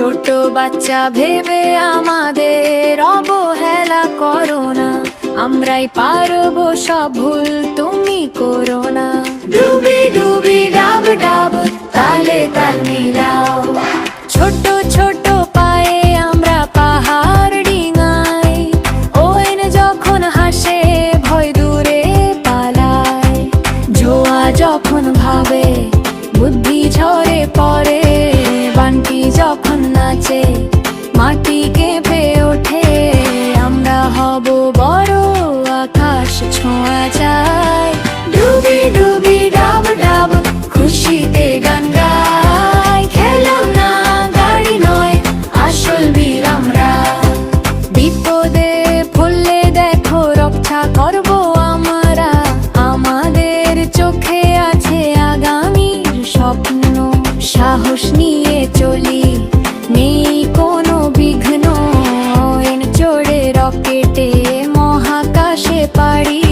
ছোট বাচ্চা ভেবে আমাদের অবহেলা করো না, আমরাই পারবো সব ভুল, তুমি করো না। ডুবি ডুবি ডাব ডাব তালে তাল মিলাও, ছোট ছোট পায়ে আমরা পাহাড় ডিঙাই। ওয়েন যখন হাসে ভয় দূরে পালায়, জোয়া যখন ভাবে বুদ্ধি ঝরে পড়ে, বান্টি যখন নাচে মাটি কেঁপে ওঠে। আমরা হব বড় আকাশ ছোঁয়া যায়, ডুবি ডুবি ডাব ডাব খুশিতে গান গাই। খেলনা গাড়ি নয় আসল বীর আমরা, বিপদে পড়লে দেখো রক্ষা করবো আমরা। আমাদের চোখে আছে আগামীর স্বপ্ন, সাহস নিয়ে চলি নেই কোনো বিঘ্ন। চড়ে রকেটে মহাকাশে পাড়ি